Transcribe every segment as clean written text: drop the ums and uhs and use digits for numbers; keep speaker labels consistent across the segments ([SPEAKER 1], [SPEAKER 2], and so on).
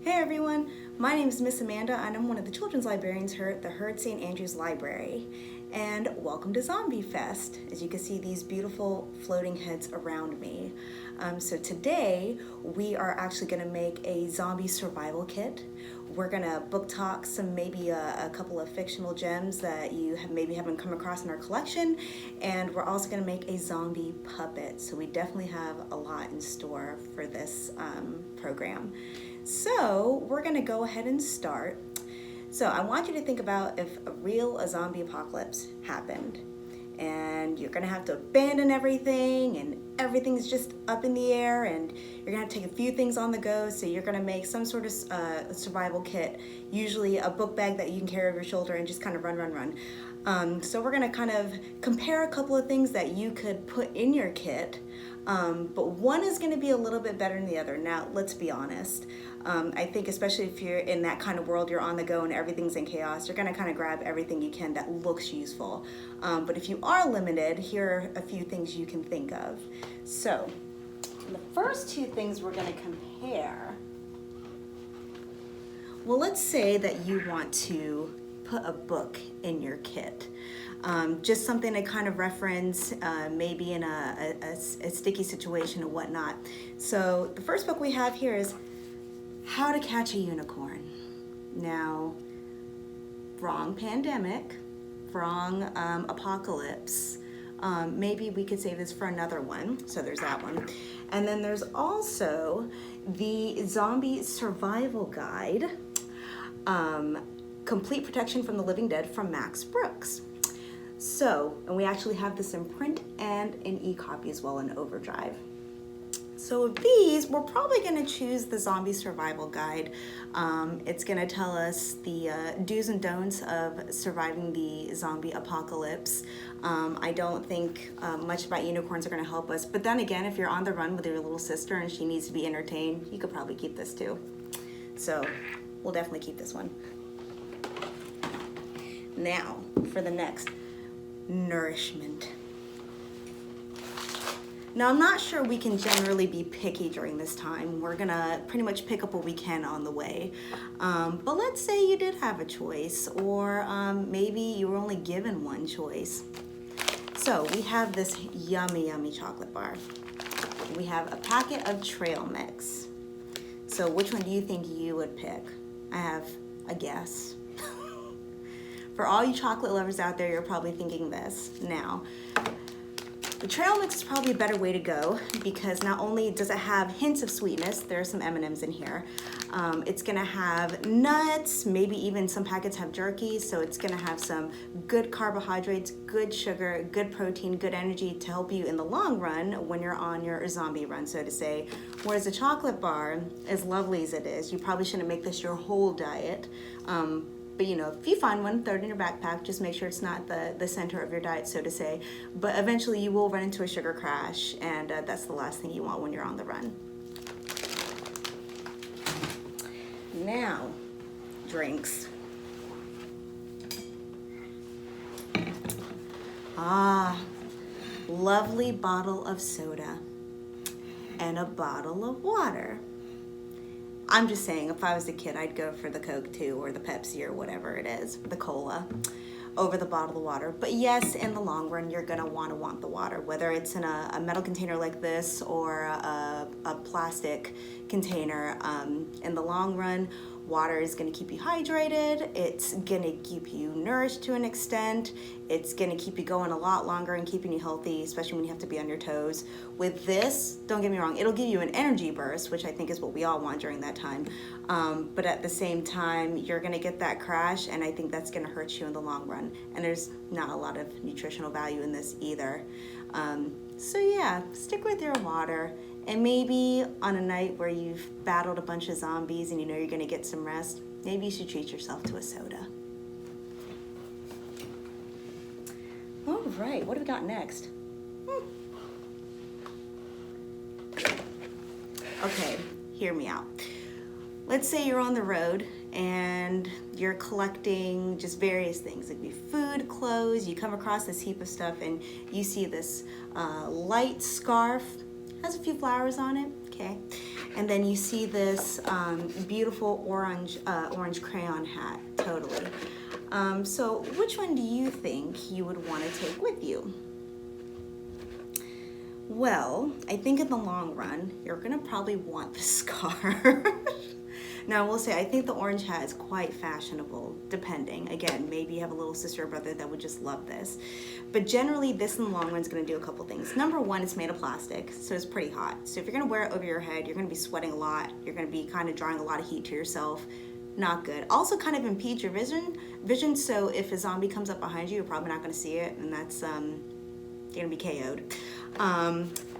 [SPEAKER 1] Hey everyone, my name is Miss Amanda and I'm one of the children's librarians here at the Herd St. Andrews Library. And welcome to Zombie Fest. As you can see, these beautiful floating heads around me. So today we are actually going to make a zombie survival kit. We're going to book talk some maybe a couple of fictional gems that you maybe haven't come across in our collection, and we're also going to make a zombie puppet. So we definitely have a lot in store for this program. So we're going to go ahead and start. So I want you to think about if a zombie apocalypse happened, and you're gonna have to abandon everything and everything's just up in the air, and you're gonna take a few things on the go. So you're gonna make some sort of survival kit, usually a book bag that you can carry over your shoulder and just kind of run. So we're gonna kind of compare a couple of things that you could put in your kit, but one is gonna be a little bit better than the other. Now, let's be honest. I think especially if you're in that kind of world, you're on the go and everything's in chaos, you're gonna kind of grab everything you can that looks useful. But if you are limited, here are a few things you can think of. So the first two things we're gonna compare, well, let's say that you want to put a book in your kit. Just something to kind of reference, maybe in a sticky situation or whatnot. So the first book we have here is How to Catch a Unicorn. Now, wrong pandemic, wrong apocalypse. Maybe we could save this for another one. So there's that one. And then there's also the Zombie Survival Guide, Complete Protection from the Living Dead from Max Brooks. So, and we actually have this in print and in e-copy as well in Overdrive. So of these, we're probably going to choose the Zombie Survival Guide. It's going to tell us the do's and don'ts of surviving the zombie apocalypse. I don't think much about unicorns are going to help us. But then again, if you're on the run with your little sister and she needs to be entertained, you could probably keep this too. So we'll definitely keep this one. Now, for the next, nourishment. Now, I'm not sure we can generally be picky during this time. We're gonna pretty much pick up what we can on the way. But let's say you did have a choice, or maybe you were only given one choice. So we have this yummy, yummy chocolate bar. We have a packet of trail mix. So which one do you think you would pick? I have a guess. For all you chocolate lovers out there, you're probably thinking this. Now, the trail mix is probably a better way to go because not only does it have hints of sweetness, there are some M&Ms in here. It's gonna have nuts, maybe even some packets have jerky, so it's gonna have some good carbohydrates, good sugar, good protein, good energy to help you in the long run when you're on your zombie run, so to say. Whereas a chocolate bar, as lovely as it is, you probably shouldn't make this your whole diet. But you know, if you find one, throw it in your backpack. Just make sure it's not the center of your diet, so to say. But eventually you will run into a sugar crash, and that's the last thing you want when you're on the run. Now, drinks. Lovely bottle of soda and a bottle of water. I'm just saying, if I was a kid, I'd go for the Coke too, or the Pepsi, or whatever it is, the cola, over the bottle of water. But yes, in the long run, you're gonna want the water, whether it's in a metal container like this or a plastic container. In the long run, water is gonna keep you hydrated. It's gonna keep you nourished to an extent. It's gonna keep you going a lot longer and keeping you healthy, especially when you have to be on your toes. With this, don't get me wrong, it'll give you an energy burst, which I think is what we all want during that time. But at the same time, you're gonna get that crash, and I think that's gonna hurt you in the long run. And there's not a lot of nutritional value in this either. So yeah, stick with your water. And maybe on a night where you've battled a bunch of zombies and you know you're gonna get some rest, maybe you should treat yourself to a soda. All right, what do we got next? Okay, hear me out. Let's say you're on the road and you're collecting just various things. It could be food, clothes, you come across this heap of stuff and you see this light scarf, has a few flowers on it, okay? And then you see this beautiful orange crayon hat, totally. So which one do you think you would want to take with you? Well, I think in the long run, you're gonna probably want the scarf. Now, I will say, I think the orange hat is quite fashionable, depending. Again, maybe you have a little sister or brother that would just love this. But generally, this in the long run is gonna do a couple things. Number one, it's made of plastic, so it's pretty hot. So if you're gonna wear it over your head, you're gonna be sweating a lot. You're gonna be kind of drawing a lot of heat to yourself. Not good. Also kind of impedes your vision, so if a zombie comes up behind you, you're probably not gonna see it, and that's, you're gonna be KO'd.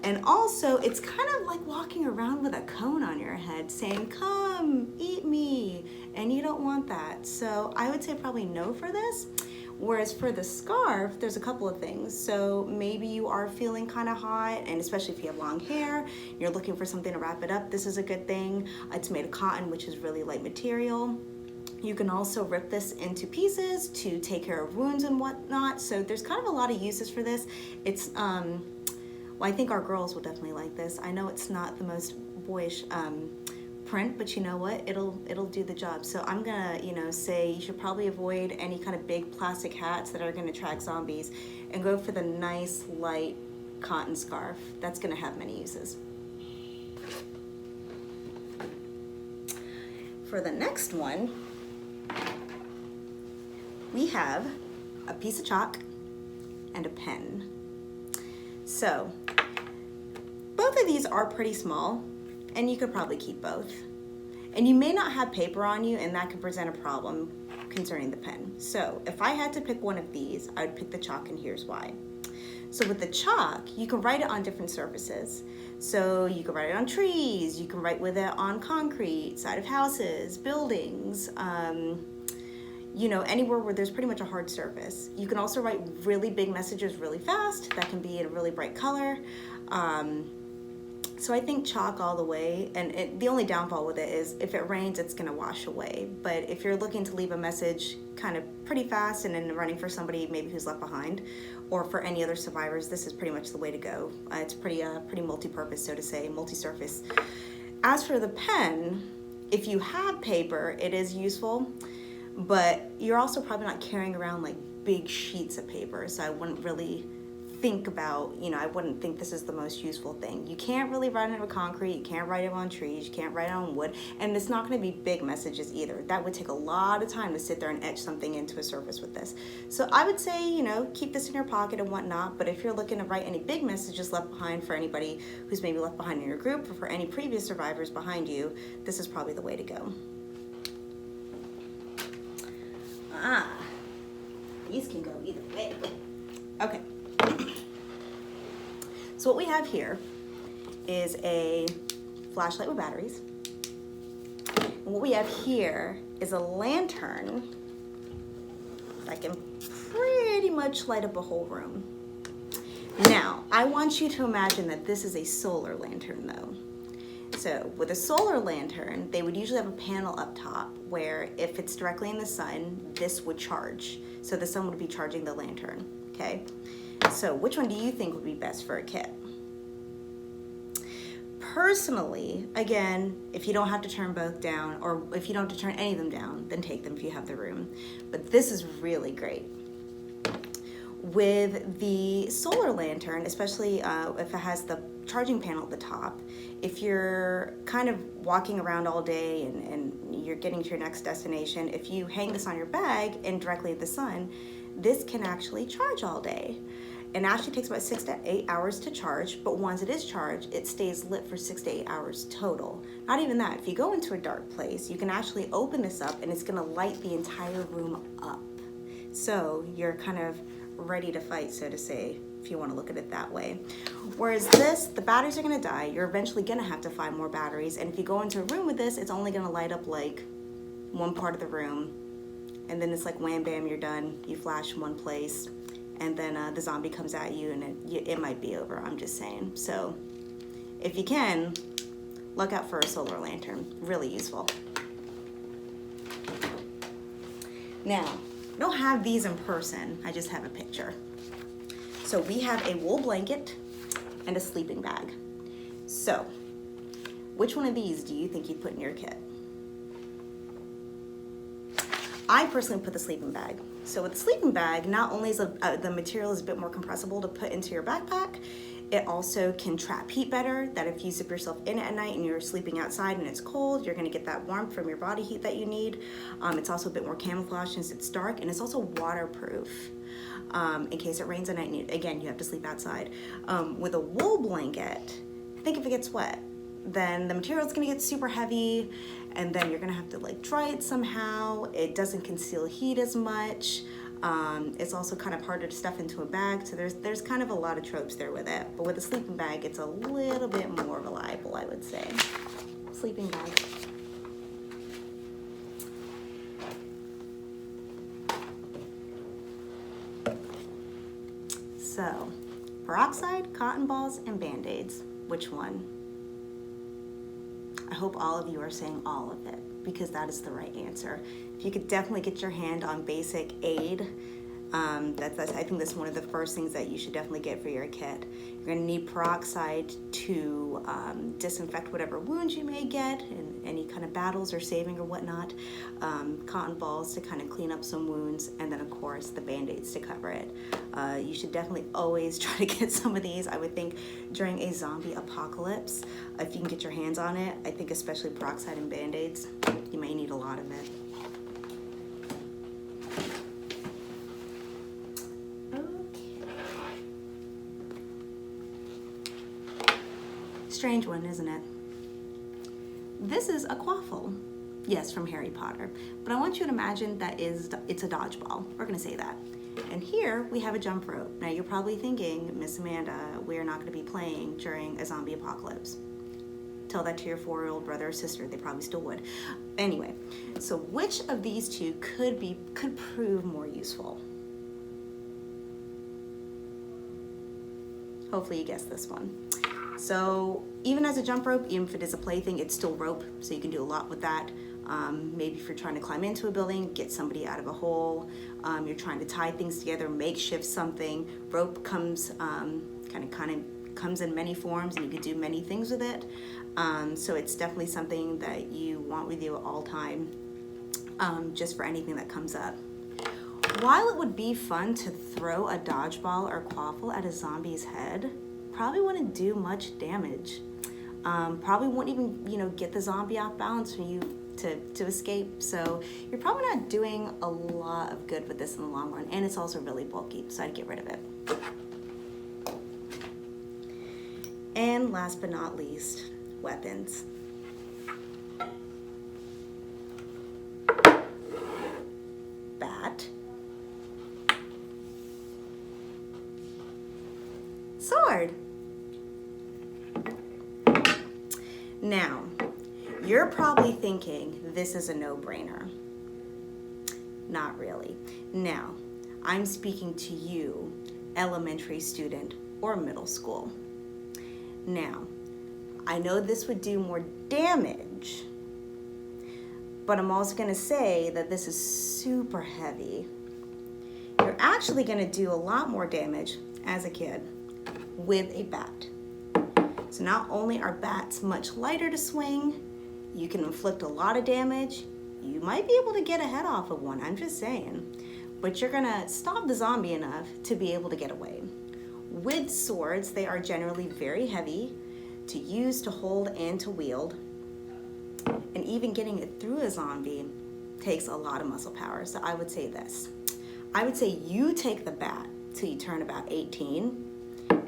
[SPEAKER 1] And also, it's kind of like walking around with a cone on your head saying, come, eat me, and you don't want that. So I would say probably no for this. Whereas for the scarf, there's a couple of things. So maybe you are feeling kind of hot, and especially if you have long hair, you're looking for something to wrap it up, this is a good thing. It's made of cotton, which is really light material. You can also rip this into pieces to take care of wounds and whatnot. So there's kind of a lot of uses for this. It's, well, I think our girls will definitely like this. I know it's not the most boyish print, but you know what? It'll do the job. So I'm gonna, say you should probably avoid any kind of big plastic hats that are gonna attract zombies, and go for the nice light cotton scarf. That's gonna have many uses. For the next one, we have a piece of chalk and a pen. So both of these are pretty small, and you could probably keep both. And you may not have paper on you, and that could present a problem concerning the pen. So if I had to pick one of these, I would pick the chalk, and here's why. So with the chalk, you can write it on different surfaces. So you can write it on trees, you can write with it on concrete, side of houses, buildings, anywhere where there's pretty much a hard surface. You can also write really big messages really fast. That can be in a really bright color. So I think chalk all the way, and the only downfall with it is if it rains, it's gonna wash away. But if you're looking to leave a message kind of pretty fast and then running for somebody maybe who's left behind, or for any other survivors, this is pretty much the way to go. It's pretty multi-purpose, so to say, multi-surface. As for the pen, if you have paper, it is useful, but you're also probably not carrying around like big sheets of paper, so I wouldn't really think about, I wouldn't think this is the most useful thing. You can't really write it on concrete, you can't write it on trees, you can't write it on wood, and it's not going to be big messages either. That would take a lot of time to sit there and etch something into a surface with this. So I would say, keep this in your pocket and whatnot, but if you're looking to write any big messages left behind for anybody who's maybe left behind in your group, or for any previous survivors behind you, this is probably the way to go. These can go either way. Okay. So what we have here is a flashlight with batteries. And what we have here is a lantern that can pretty much light up a whole room. Now, I want you to imagine that this is a solar lantern though. So with a solar lantern, they would usually have a panel up top where if it's directly in the sun, this would charge. So the sun would be charging the lantern, okay? So which one do you think would be best for a kit? Personally, again, if you don't have to turn both down, or if you don't have to turn any of them down, then take them if you have the room. But this is really great. With the solar lantern, especially if it has the charging panel at the top, if you're kind of walking around all day and you're getting to your next destination, if you hang this on your bag and directly at the sun, this can actually charge all day. It actually takes about 6 to 8 hours to charge, but once it is charged, it stays lit for 6 to 8 hours total. Not even that, if you go into a dark place, you can actually open this up and it's gonna light the entire room up. So you're kind of ready to fight, so to say, if you wanna look at it that way. Whereas this, the batteries are gonna die, you're eventually gonna have to find more batteries, and if you go into a room with this, it's only gonna light up like one part of the room, and then it's like wham bam, you're done, you flash one place, and then the zombie comes at you and it might be over, I'm just saying. So if you can, look out for a solar lantern, really useful. Now, I don't have these in person, I just have a picture. So we have a wool blanket and a sleeping bag. So Which one of these do you think you'd put in your kit? I personally put the sleeping bag. So with the sleeping bag, not only is the material is a bit more compressible to put into your backpack, it also can trap heat better, that if you zip yourself in at night and you're sleeping outside and it's cold, you're gonna get that warmth from your body heat that you need. It's also a bit more camouflage since it's dark, and it's also waterproof in case it rains at night and again, you have to sleep outside. With a wool blanket, think if it gets wet, then the material is gonna get super heavy, and then you're gonna have to like dry it somehow. It doesn't conceal heat as much. It's also kind of harder to stuff into a bag, so there's kind of a lot of tropes there with it. But with a sleeping bag, it's a little bit more reliable, I would say. Sleeping bag. So, peroxide, cotton balls, and Band-Aids. Which one? I hope all of you are saying all of it, because that is the right answer. If you could definitely get your hand on basic aid, I think that's one of the first things that you should definitely get for your kit. You're gonna need peroxide to disinfect whatever wounds you may get in any kind of battles or saving or whatnot, cotton balls to kind of clean up some wounds, and then of course the Band-Aids to cover it. You should definitely always try to get some of these. I would think during a zombie apocalypse, if you can get your hands on it, I think especially peroxide and Band-Aids, you may need a lot of it. Strange one, isn't it? This is a quaffle. Yes, from Harry Potter. But I want you to imagine that it's a dodgeball. We're gonna say that. And here we have a jump rope. Now you're probably thinking, Miss Amanda, we are not gonna be playing during a zombie apocalypse. Tell that to your 4-year-old brother or sister, they probably still would. Anyway, so which of these two could prove more useful? Hopefully you guessed this one. So even as a jump rope, even if it is a plaything, it's still rope, so you can do a lot with that. Maybe if you're trying to climb into a building, get somebody out of a hole, you're trying to tie things together, makeshift something. Rope comes comes in many forms, and you can do many things with it. So it's definitely something that you want with you at all time, just for anything that comes up. While it would be fun to throw a dodgeball or quaffle at a zombie's head, probably wouldn't do much damage. Probably won't even, get the zombie off balance for you to escape. So you're probably not doing a lot of good with this in the long run, and it's also really bulky, so I'd get rid of it. And last but not least, weapons. Bat. Sword. Now, you're probably thinking this is a no-brainer. Not really. Now, I'm speaking to you, elementary student or middle school. Now, I know this would do more damage, but I'm also going to say that this is super heavy. You're actually going to do a lot more damage as a kid with a bat. So not only are bats much lighter to swing, you can inflict a lot of damage. You might be able to get a head off of one, I'm just saying. But you're gonna stop the zombie enough to be able to get away. With swords, they are generally very heavy to use, to hold, and to wield. And even getting it through a zombie takes a lot of muscle power. So I would say this. I would say you take the bat till you turn about 18.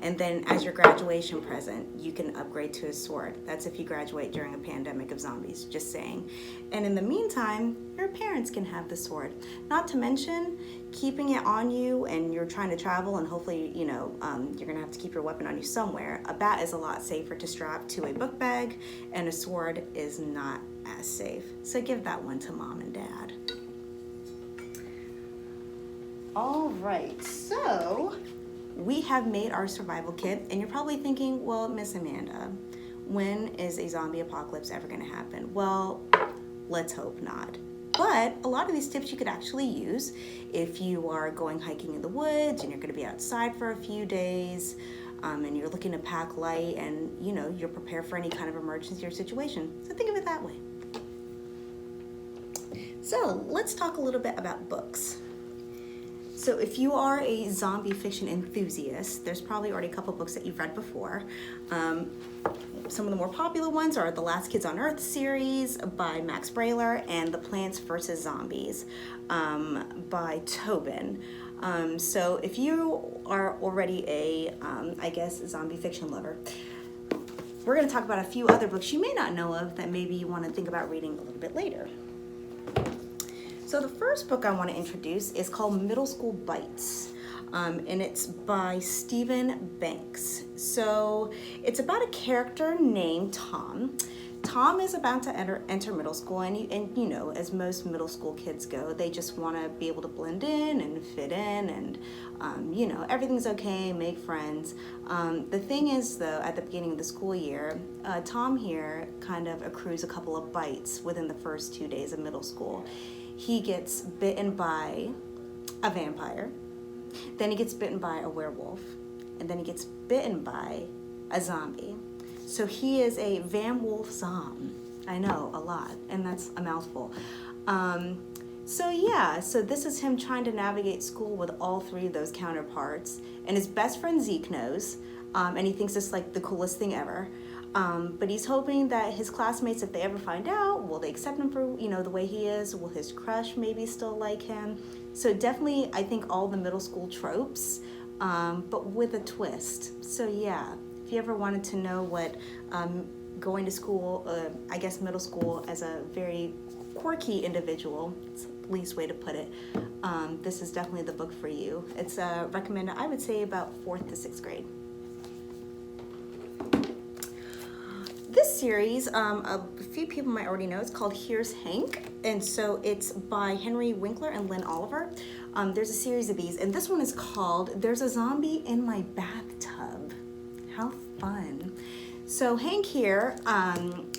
[SPEAKER 1] And then as your graduation present, you can upgrade to a sword. That's if you graduate during a pandemic of zombies, just saying. And in the meantime, your parents can have the sword. Not to mention, keeping it on you and you're trying to travel and hopefully, you're gonna have to keep your weapon on you somewhere. A bat is a lot safer to strap to a book bag, and a sword is not as safe. So give that one to mom and dad. All right, so we have made our survival kit, and you're probably thinking, well, Miss Amanda, when is a zombie apocalypse ever gonna happen? Well, let's hope not. But a lot of these tips you could actually use if you are going hiking in the woods and you're gonna be outside for a few days. and you're looking to pack light, and you know, you're prepared for any kind of emergency or situation. So think of it that way. So let's talk a little bit about books. So if you are a zombie fiction enthusiast, there's probably already a couple books that you've read before. Some of the more popular ones are the Last Kids on Earth series by Max Brailer and the Plants vs. Zombies by Tobin. So if you are already a, I guess, zombie fiction lover, we're going to talk about a few other books you may not know of that maybe you want to think about reading a little bit later. So the first book I want to introduce is called Middle School Bites, and it's by Stephen Banks. So it's about a character named Tom. Tom is about to enter middle school, and you know, as most middle school kids go, they just want to be able to blend in and fit in, and you know, everything's okay, make friends. The thing is, though, at the beginning of the school year, Tom here kind of accrues a couple of bites within the first 2 days of middle school. He gets bitten by a vampire, then he gets bitten by a werewolf, and then he gets bitten by a zombie. So he is a Van Wolf Zom. I know, a lot, and that's a mouthful. So yeah, so this is him trying to navigate school with all three of those counterparts. And his best friend Zeke knows, and he thinks it's like the coolest thing ever. But he's hoping that his classmates, if they ever find out, will they accept him for, you know, the way he is? Will his crush maybe still like him? So definitely, I think all the middle school tropes, but with a twist. So yeah, if you ever wanted to know what going to school, I guess middle school as a very quirky individual, it's the least way to put it, this is definitely the book for you. It's recommended, I would say, about 4th to 6th grade. This series, a few people might already know, it's called Here's Hank, and so it's by Henry Winkler and Lynn Oliver. There's a series of these, and this one is called There's a Zombie in My Bathtub. How fun. So Hank here,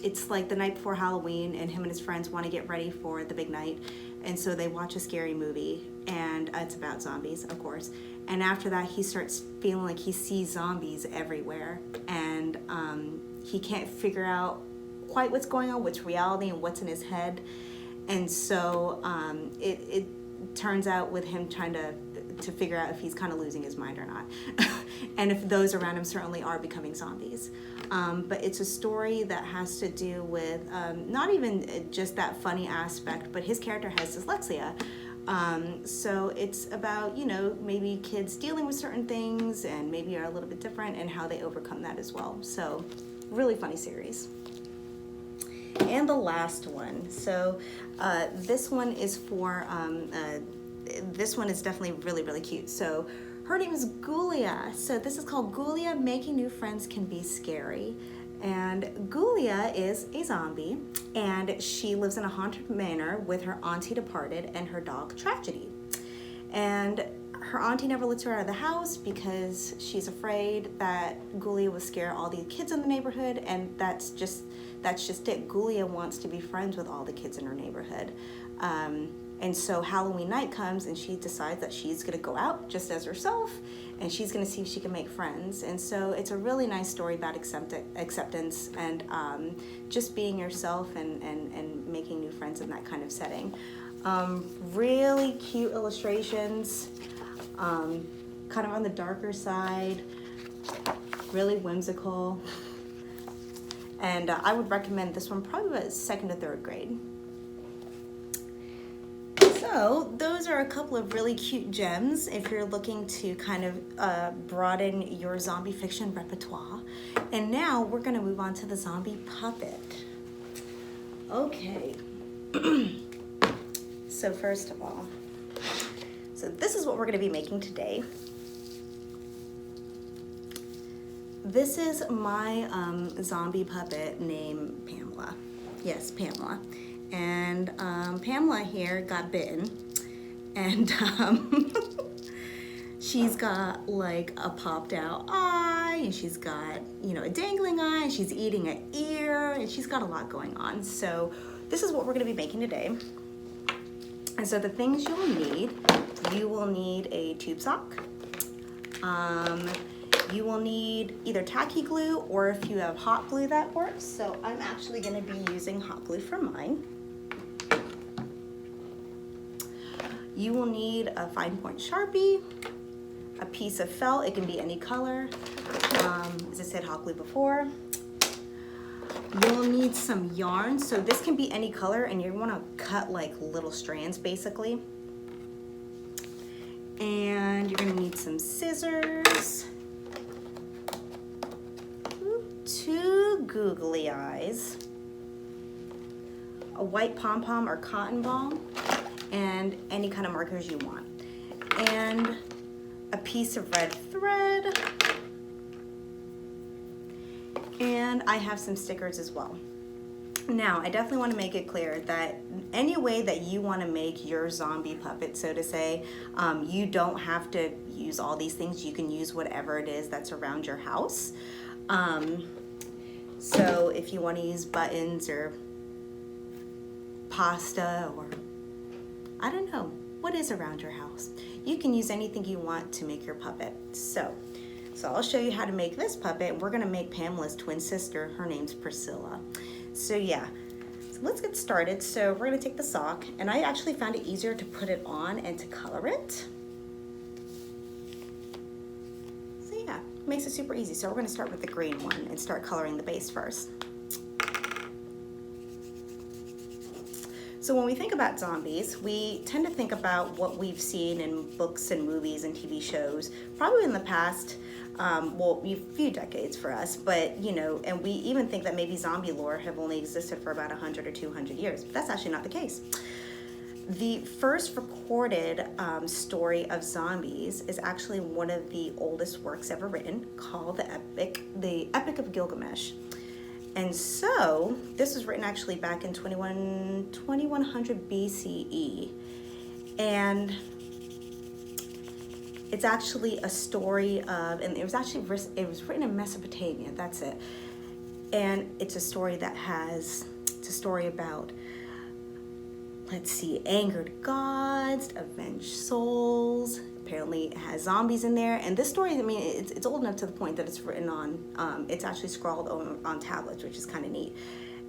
[SPEAKER 1] it's like the night before Halloween, and him and his friends want to get ready for the big night, and so they watch a scary movie, and it's about zombies, of course. And after that, he starts feeling like he sees zombies everywhere, and he can't figure out quite what's going on, what's reality and what's in his head. And so it turns out with him trying to figure out if he's kind of losing his mind or not. And if those around him certainly are becoming zombies. But it's a story that has to do with not even just that funny aspect, but his character has dyslexia. So it's about, you know, maybe kids dealing with certain things and maybe are a little bit different and how they overcome that as well. So really funny series. And the last one. So this one is for, this one is definitely really, really cute. So her name is Gulia. So this is called Gulia, Making New Friends Can Be Scary. And Gulia is a zombie, and she lives in a haunted manor with her auntie departed and her dog Tragedy. And her auntie never lets her out of the house because she's afraid that Gulia will scare all the kids in the neighborhood, and that's just it. Gulia wants to be friends with all the kids in her neighborhood. And so Halloween night comes, and she decides that she's gonna go out just as herself, and she's gonna see if she can make friends. And so it's a really nice story about acceptance and just being yourself and making new friends in that kind of setting. Really cute illustrations, kind of on the darker side, really whimsical. And I would recommend this one probably about 2nd to 3rd grade. So those are a couple of really cute gems if you're looking to kind of broaden your zombie fiction repertoire. And now we're going to move on to the zombie puppet. Okay. So first of all, so this is what we're going to be making today. This is my zombie puppet named Pamela. Yes, Pamela. And Pamela here got bitten, and she's got like a popped out eye, and she's got, you know, a dangling eye, and she's eating an ear, and she's got a lot going on. So this is what we're gonna be making today. And so the things you will need a tube sock, You will need either tacky glue or if you have hot glue that works. So I'm actually going to be using hot glue for mine. You will need a fine point Sharpie, a piece of felt, it can be any color. As I said, hot glue before. You'll need some yarn, so this can be any color and you want to cut like little strands basically. And you're going to need some scissors, 2 googly eyes, a white pom-pom or cotton ball, and any kind of markers you want, and a piece of red thread, and I have some stickers as well. Now, I definitely want to make it clear that any way that you want to make your zombie puppet, so to say, you don't have to use all these things. You can use whatever it is that's around your house. So if you want to use buttons or pasta or I don't know, what is around your house? You can use anything you want to make your puppet. So I'll show you how to make this puppet. We're gonna make Pamela's twin sister. Her name's Priscilla. So yeah, so let's get started. So we're gonna take the sock, and I actually found it easier to put it on and to color it. So yeah, it makes it super easy. So we're gonna start with the green one and start coloring the base first. So when we think about zombies, we tend to think about what we've seen in books and movies and TV shows, probably in the past, well, a few decades for us, but you know, and we even think that maybe zombie lore have only existed for about 100 or 200 years, but that's actually not the case. The first recorded story of zombies is actually one of the oldest works ever written, called the Epic of Gilgamesh. And so this was written actually back in 2100 BCE. And it's actually a story of, and it was written in Mesopotamia, that's it. And it's a story it's a story about, let's see, angered gods, avenged souls. Apparently it has zombies in there, and this story, I mean, it's old enough to the point that it's written on, it's actually scrawled on tablets, which is kind of neat,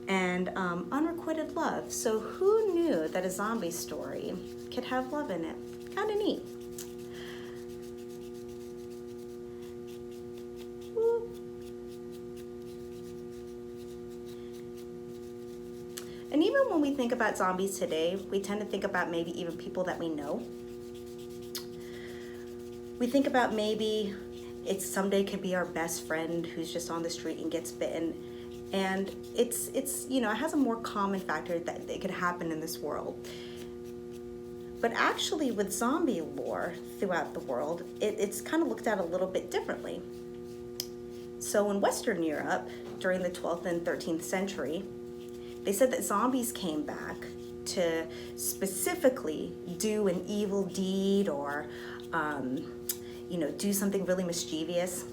[SPEAKER 1] and unrequited love. So who knew that a zombie story could have love in it? Kind of neat. Woo. And even when we think about zombies today, we tend to think about maybe even people that we know. We think about maybe it's someday could be our best friend who's just on the street and gets bitten. And it's you know, it has a more common factor that it could happen in this world. But actually with zombie lore throughout the world, it's kind of looked at a little bit differently. So in Western Europe, during the 12th and 13th century, they said that zombies came back to specifically do an evil deed or you know, do something really mischievous.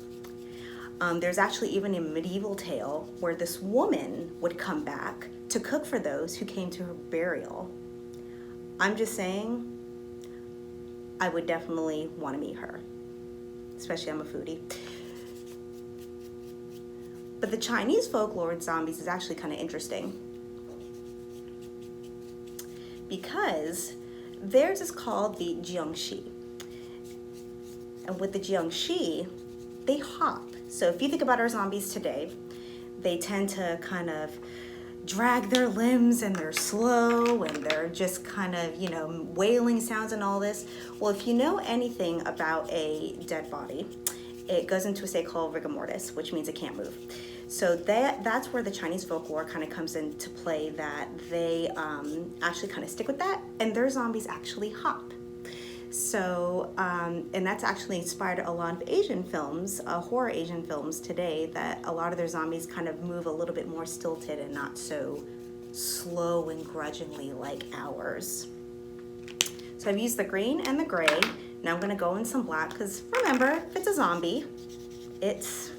[SPEAKER 1] There's actually even a medieval tale where this woman would come back to cook for those who came to her burial. I'm just saying, I would definitely want to meet her, especially I'm a foodie. But the Chinese folklore with zombies is actually kind of interesting, because theirs is called the jiangshi. And with the jiangshi, they hop. So if you think about our zombies today, they tend to kind of drag their limbs and they're slow and they're just kind of, you know, wailing sounds and all this. Well, if you know anything about a dead body, it goes into a state called rigor mortis, which means it can't move. So that's where the Chinese folklore kind of comes into play, that they actually kind of stick with that, and their zombies actually hop. So, and that's actually inspired a lot of Asian films, horror Asian films today, that a lot of their zombies kind of move a little bit more stilted and not so slow and grudgingly like ours. So I've used the green and the gray. Now I'm gonna go in some black, because remember, if it's a zombie, it's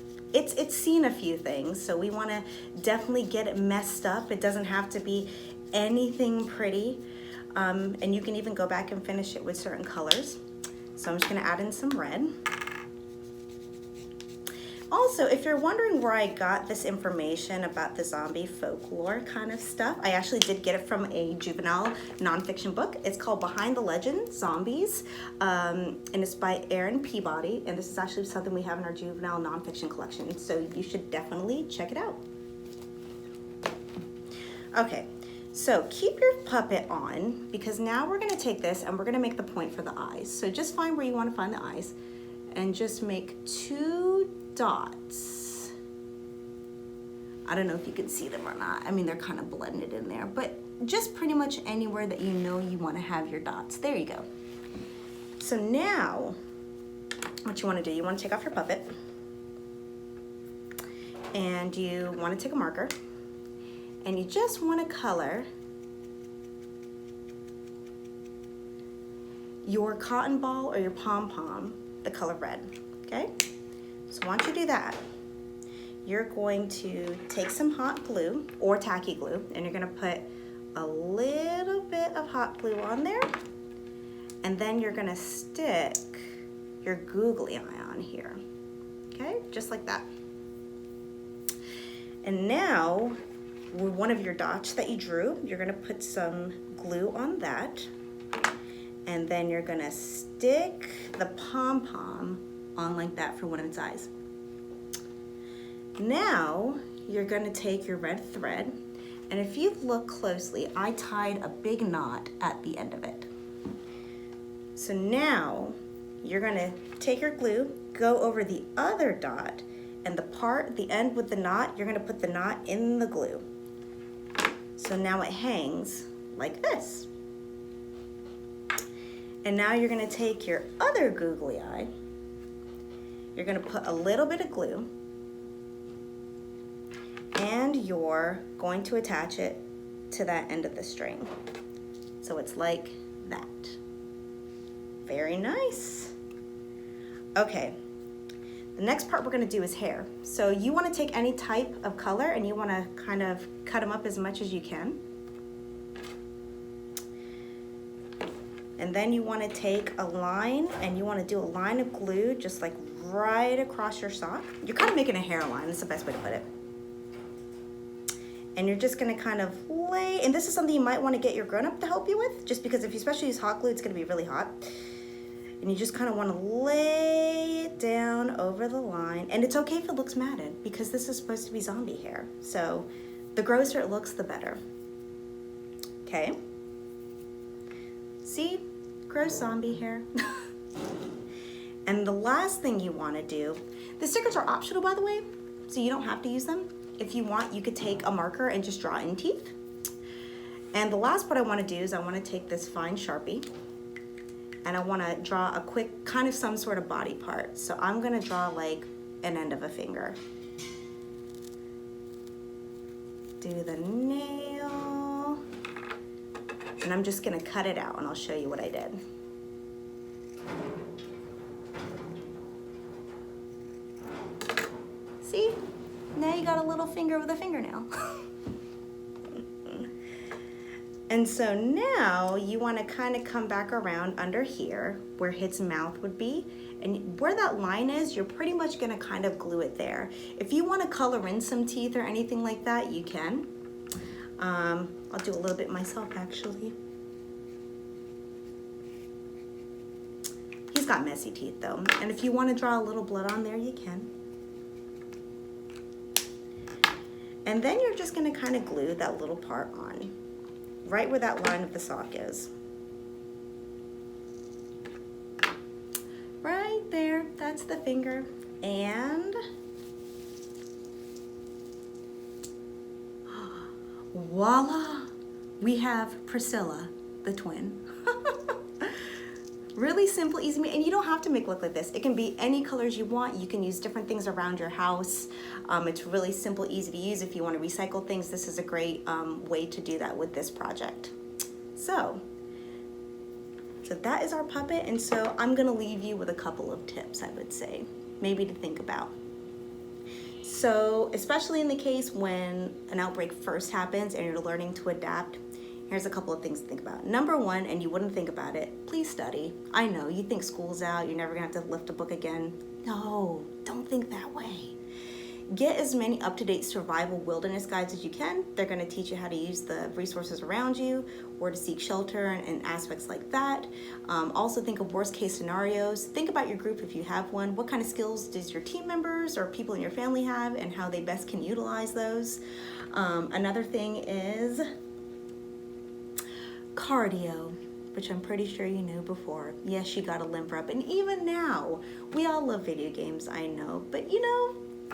[SPEAKER 1] seen a few things, so we wanna definitely get it messed up. It doesn't have to be anything pretty. And you can even go back and finish it with certain colors. So I'm just gonna add in some red. Also, if you're wondering where I got this information about the zombie folklore kind of stuff, I actually did get it from a juvenile nonfiction book. It's called Behind the Legend, Zombies, and it's by Aaron Peabody, and this is actually something we have in our juvenile nonfiction collection, so you should definitely check it out. Okay, so keep your puppet on, because now we're gonna take this and we're gonna make the point for the eyes. So just find where you wanna find the eyes and just make 2 dots. I don't know if you can see them or not. I mean, they're kind of blended in there, but just pretty much anywhere that you know you wanna have your dots. There you go. So now, what you wanna do, you wanna take off your puppet and you wanna take a marker and you just wanna color your cotton ball or your pom-pom the color red, okay? So once you do that, you're going to take some hot glue or tacky glue, and you're gonna put a little bit of hot glue on there, and then you're gonna stick your googly eye on here, okay? Just like that. And now, with one of your dots that you drew, you're gonna put some glue on that, and then you're gonna stick the pom-pom on like that for one of its eyes. Now, you're gonna take your red thread, and if you look closely, I tied a big knot at the end of it. So now, you're gonna take your glue, go over the other dot, and the end with the knot, you're gonna put the knot in the glue. So now it hangs like this. And now you're gonna take your other googly eye, you're gonna put a little bit of glue, and you're going to attach it to that end of the string. So it's like that. Very nice. Okay, the next part we're gonna do is hair. So you wanna take any type of color and you wanna kind of cut them up as much as you can. And then you wanna take a line and you wanna do a line of glue just like right across your sock. You're kind of making a hairline, that's the best way to put it. And you're just gonna kind of lay, and this is something you might wanna get your grown-up to help you with, just because if you especially use hot glue, it's gonna be really hot. And you just kind of wanna lay it down over the line. And it's okay if it looks matted, because this is supposed to be zombie hair. So the grosser it looks, the better. Okay. See, gross zombie hair. And the last thing you wanna do, the stickers are optional, by the way, so you don't have to use them. If you want, you could take a marker and just draw in teeth. And the last part I wanna do is I wanna take this fine Sharpie and I wanna draw a quick, kind of some sort of body part. So I'm gonna draw like an end of a finger. Do the nail. And I'm just gonna cut it out and I'll show you what I did. See? Now you got a little finger with a fingernail. And so now you want to kind of come back around under here where his mouth would be, and where that line is, you're pretty much going to kind of glue it there. If you want to color in some teeth or anything like that, you can. I'll do a little bit myself actually. He's got messy teeth though, and if you want to draw a little blood on there, you can. And then you're just going to kind of glue that little part on, right where that line of the sock is. Right there, that's the finger. And voila, we have Priscilla, the twin. Really simple, easy, and you don't have to make it look like this. It can be any colors you want. You can use different things around your house. It's really simple, easy to use. If you want to recycle things, this is a great way to do that with this project. So that is our puppet, and so I'm gonna leave you with a couple of tips, I would say, maybe to think about. So especially in the case when an outbreak first happens and you're learning to adapt, here's a couple of things to think about. Number one, and you wouldn't think about it, please study. I know, you think school's out, you're never gonna have to lift a book again. No, don't think that way. Get as many up-to-date survival wilderness guides as you can. They're going to teach you how to use the resources around you, where to seek shelter, and aspects like that. Also think of worst case scenarios. Think about your group if you have one. What kind of skills does your team members or people in your family have, and how they best can utilize those. Another thing is cardio, which I'm pretty sure you knew before. Yes, you gotta limber up. And even now, we all love video games, I know. But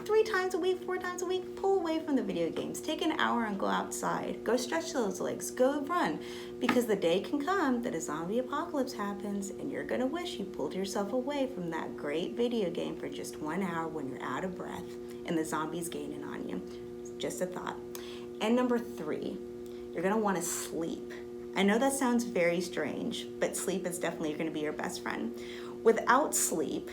[SPEAKER 1] 3 times a week, 4 times a week, pull away from the video games. Take an hour and go outside. Go stretch those legs, go run. Because the day can come that a zombie apocalypse happens and you're gonna wish you pulled yourself away from that great video game for just 1 hour when you're out of breath and the zombie's gaining on you. Just a thought. And number 3, you're gonna wanna sleep. I know that sounds very strange, but sleep is definitely gonna be your best friend. Without sleep,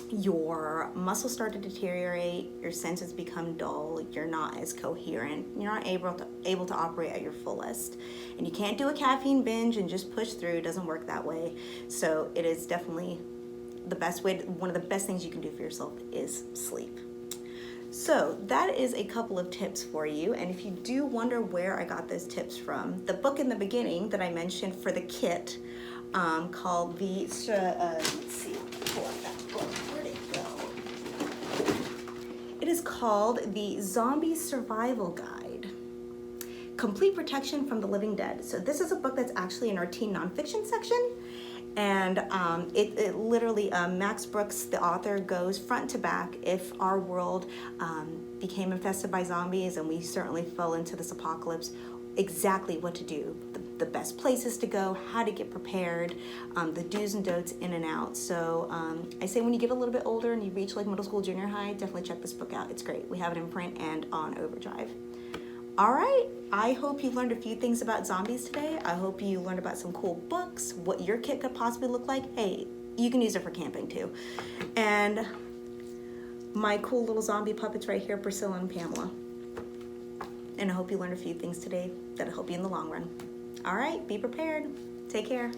[SPEAKER 1] your muscles start to deteriorate, your senses become dull, you're not as coherent, you're not able to operate at your fullest. And you can't do a caffeine binge and just push through, it doesn't work that way. So it is definitely the best way, one of the best things you can do for yourself is sleep. So that is a couple of tips for you. And if you do wonder where I got those tips from, the book in the beginning that I mentioned for the kit called the, let's see, pull up that book. Where'd it go? It is called the Zombie Survival Guide, Complete Protection from the Living Dead. So this is a book that's actually in our teen nonfiction section. And it literally, Max Brooks, the author, goes front to back if our world became infested by zombies and we certainly fell into this apocalypse, exactly what to do, the best places to go, how to get prepared, the do's and don'ts in and out. So I say when you get a little bit older and you reach like middle school, junior high, definitely check this book out. It's great. We have it in print and on Overdrive. All right, I hope you learned a few things about zombies today. I hope you learned about some cool books, what your kit could possibly look like. Hey, you can use it for camping too. And my cool little zombie puppets right here, Priscilla and Pamela. And I hope you learned a few things today that'll help you in the long run. All right, be prepared. Take care.